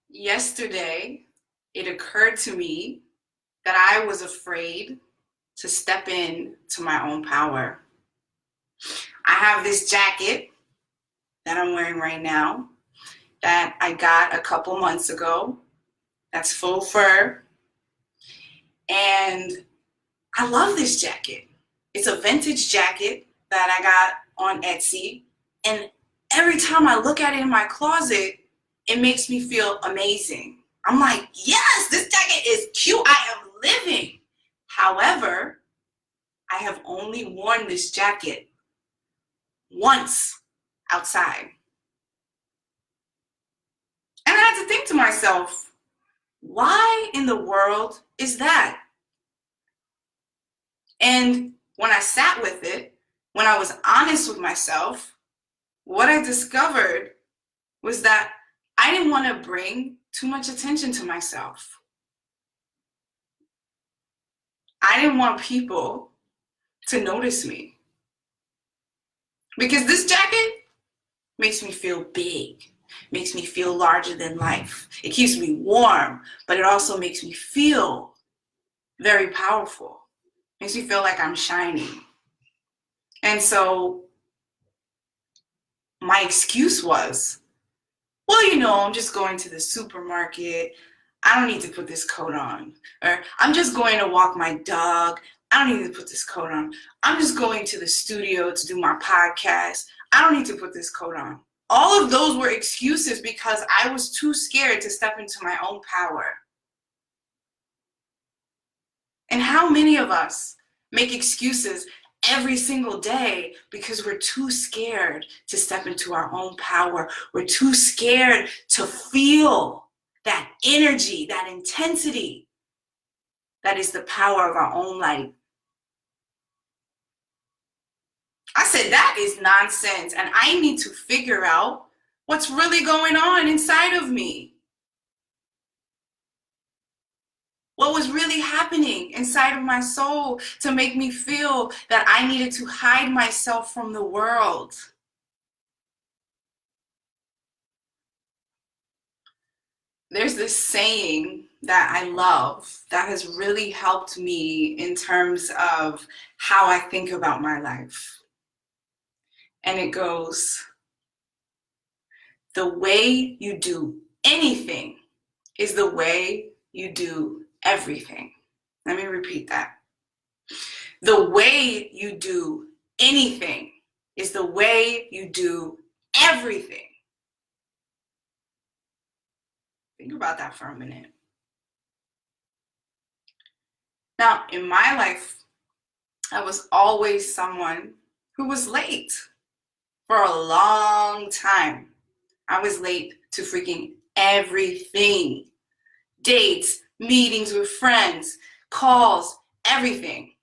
Yesterday, it occurred to me that I was afraid to step in to my own power. I have this jacket that I'm wearing right now that I got a couple months ago. That's full fur. And I love this jacket. It's a vintage jacket that I got on Etsy. And every time I look at it in my closet, it makes me feel amazing. I'm like, yes, this jacket is cute. I am living. However, I have only worn this jacket once outside. And I had to think to myself, why in the world is that? And when I sat with it, when I was honest with myself, what I discovered was that I didn't want to bring too much attention to myself. I didn't want people to notice me. Because this jacket makes me feel big, makes me feel larger than life. It keeps me warm, but it also makes me feel very powerful. Makes me feel like I'm shining. And so my excuse was, well, I'm just going to the supermarket. I don't need to put this coat on. Or I'm just going to walk my dog. I don't need to put this coat on. I'm just going to the studio to do my podcast. I don't need to put this coat on. All of those were excuses because I was too scared to step into my own power. And how many of us make excuses every single day because we're too scared to step into our own power? We're too scared to feel that energy, that intensity that is the power of our own light. I said, that is nonsense, and I need to figure out what's really going on inside of me. What was really happening inside of my soul to make me feel that I needed to hide myself from the world? There's this saying that I love that has really helped me in terms of how I think about my life. And it goes, the way you do anything is the way you do everything. Let me repeat that. The way you do anything is the way you do everything. Think about that for a minute. Now, in my life, I was always someone who was late for a long time. I was late to freaking everything. Dates, meetings with friends, calls, everything.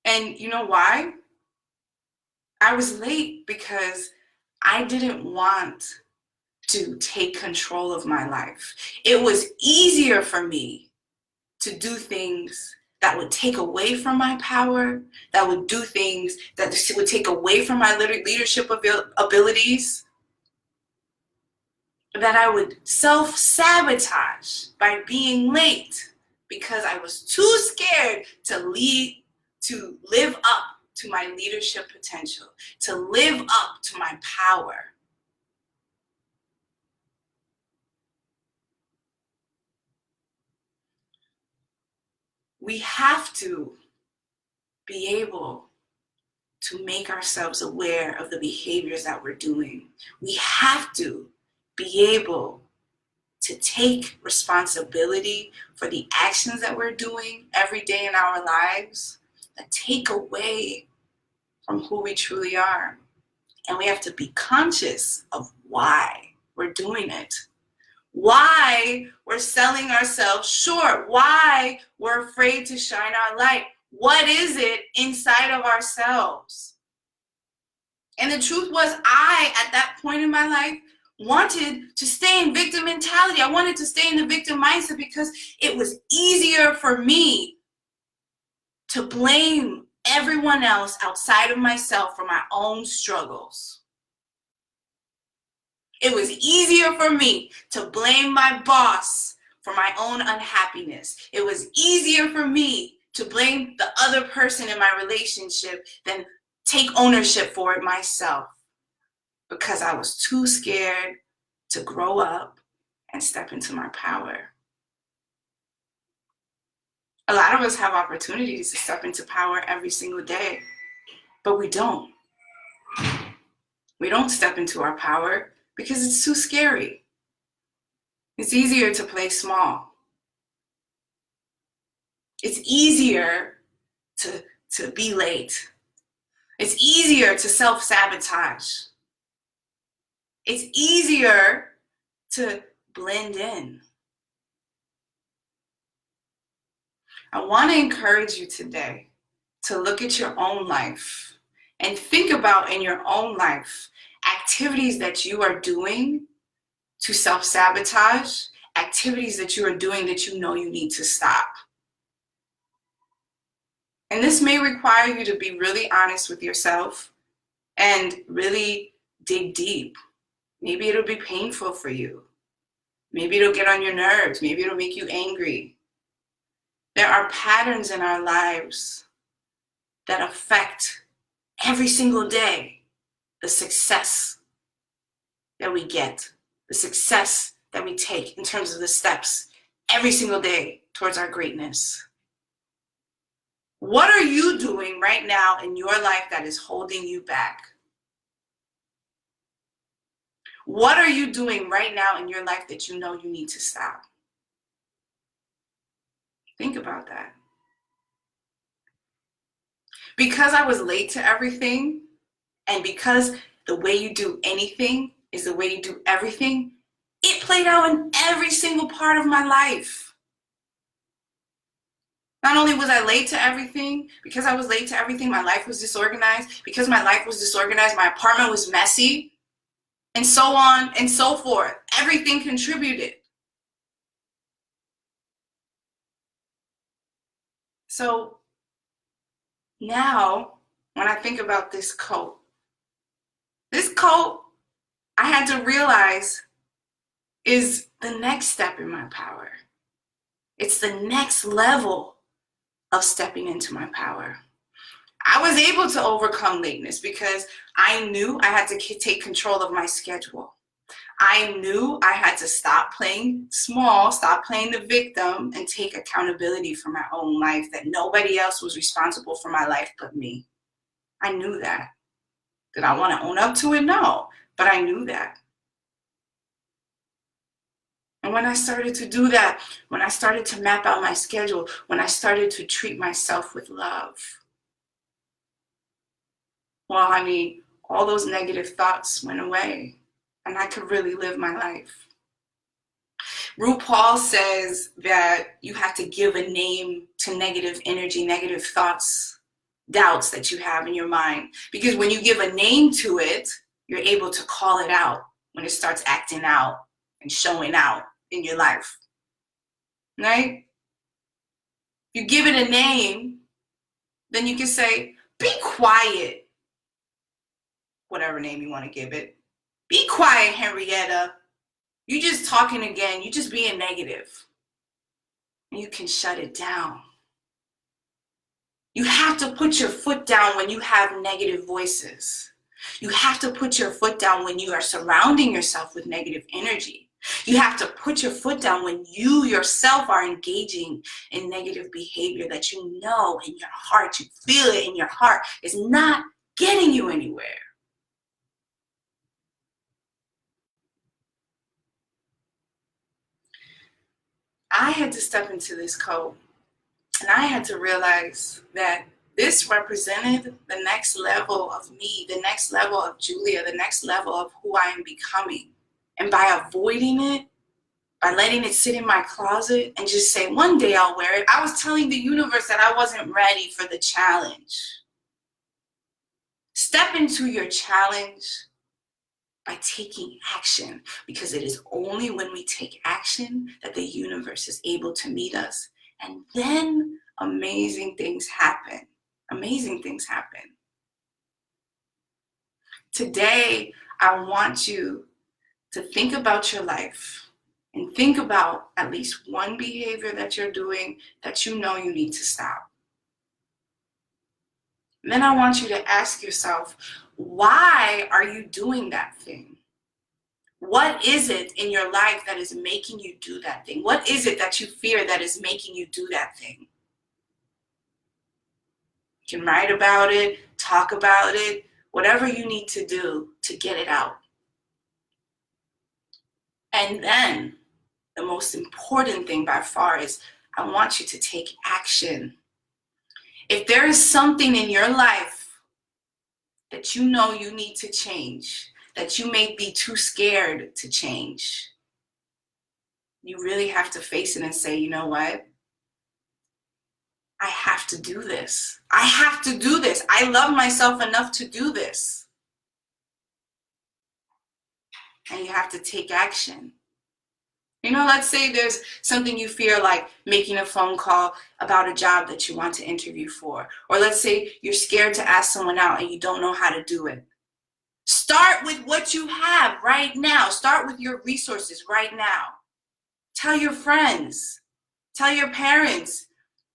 And you know why? I was late because I didn't want to take control of my life. It was easier for me to do things that would take away from my power, that would do things that would take away from my leadership abilities, that I would self-sabotage by being late because I was too scared to live up to my leadership potential, to live up to my power. We have to be able to make ourselves aware of the behaviors that we're doing. We have to be able to take responsibility for the actions that we're doing every day in our lives that take away from who we truly are. And we have to be conscious of why we're doing it. Why we're selling ourselves short. Why we're afraid to shine our light. What is it inside of ourselves? And the truth was, I, at that point in my life, wanted to stay in victim mentality. I wanted to stay in the victim mindset because it was easier for me to blame everyone else outside of myself for my own struggles. It was easier for me to blame my boss for my own unhappiness. It was easier for me to blame the other person in my relationship than take ownership for it myself, because I was too scared to grow up and step into my power. A lot of us have opportunities to step into power every single day, but we don't. We don't step into our power because it's too scary. It's easier to play small. It's easier to be late. It's easier to self-sabotage. It's easier to blend in. I want to encourage you today to look at your own life and think about in your own life activities that you are doing to self-sabotage, activities that you are doing that you know you need to stop. And this may require you to be really honest with yourself and really dig deep. Maybe it'll be painful for you. Maybe it'll get on your nerves. Maybe it'll make you angry. There are patterns in our lives that affect every single day the success that we get, the success that we take in terms of the steps every single day towards our greatness. What are you doing right now in your life that is holding you back? What are you doing right now in your life that you know you need to stop? Think about that. Because I was late to everything, and because the way you do anything is the way you do everything, it played out in every single part of my life. Not only was I late to everything, because I was late to everything, my life was disorganized. Because my life was disorganized, my apartment was messy, and so on and so forth. Everything contributed. So now, when I think about this coat I had to realize is the next step in my power. It's the next level of stepping into my power. I was able to overcome lateness because I knew I had to take control of my schedule. I knew I had to stop playing small, stop playing the victim, and take accountability for my own life, that nobody else was responsible for my life but me. I knew that. Did I want to own up to it? No, but I knew that. And when I started to do that, when I started to map out my schedule, when I started to treat myself with love, well, I mean, all those negative thoughts went away and I could really live my life. RuPaul says that you have to give a name to negative energy, negative thoughts, doubts that you have in your mind. Because when you give a name to it, you're able to call it out when it starts acting out and showing out in your life, right? You give it a name, then you can say, be quiet, whatever name you want to give it. Be quiet, Henrietta. You just talking again. You just being negative. And you can shut it down. You have to put your foot down when you have negative voices. You have to put your foot down when you are surrounding yourself with negative energy. You have to put your foot down when you yourself are engaging in negative behavior that you know in your heart, you feel it in your heart, is not getting you anywhere. I had to step into this code, and I had to realize that this represented the next level of me, the next level of Julia, the next level of who I am becoming. And by avoiding it, by letting it sit in my closet and just say, one day I'll wear it, I was telling the universe that I wasn't ready for the challenge. Step into your challenge by taking action, because it is only when we take action that the universe is able to meet us. And then amazing things happen. Amazing things happen. Today, I want you to think about your life and think about at least one behavior that you're doing that you know you need to stop. And then I want you to ask yourself, why are you doing that thing? What is it in your life that is making you do that thing? What is it that you fear that is making you do that thing? You can write about it, talk about it, whatever you need to do to get it out. And then the most important thing by far is I want you to take action. If there is something in your life that you know you need to change, that you may be too scared to change, you really have to face it and say, you know what? I have to do this. I have to do this. I love myself enough to do this. And you have to take action. You know, let's say there's something you fear, like making a phone call about a job that you want to interview for. Or let's say you're scared to ask someone out and you don't know how to do it. Start with what you have right now. Start with your resources right now. Tell your friends. Tell your parents.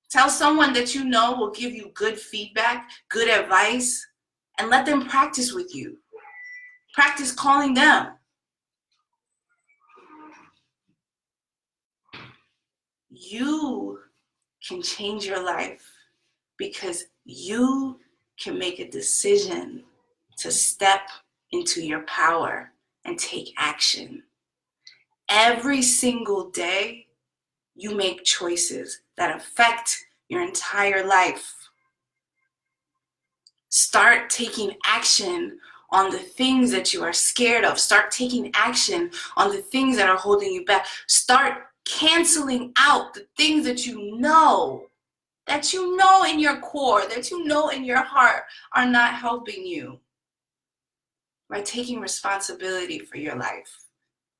Tell someone that you know will give you good feedback, good advice, and let them practice with you. Practice calling them. You can change your life because you can make a decision to step into your power and take action. Every single day, you make choices that affect your entire life. Start taking action on the things that you are scared of. Start taking action on the things that are holding you back. Start canceling out the things that you know in your core, that you know in your heart are not helping you. By taking responsibility for your life.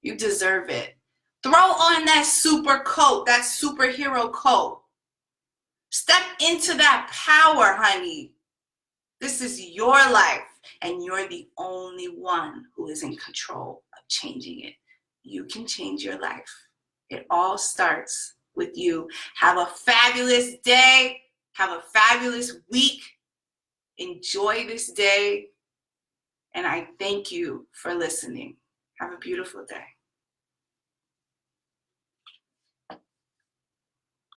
You deserve it. Throw on that super coat, that superhero coat. Step into that power, honey. This is your life, and you're the only one who is in control of changing it. You can change your life. It all starts with you. Have a fabulous day. Have a fabulous week. Enjoy this day. And I thank you for listening. Have a beautiful day.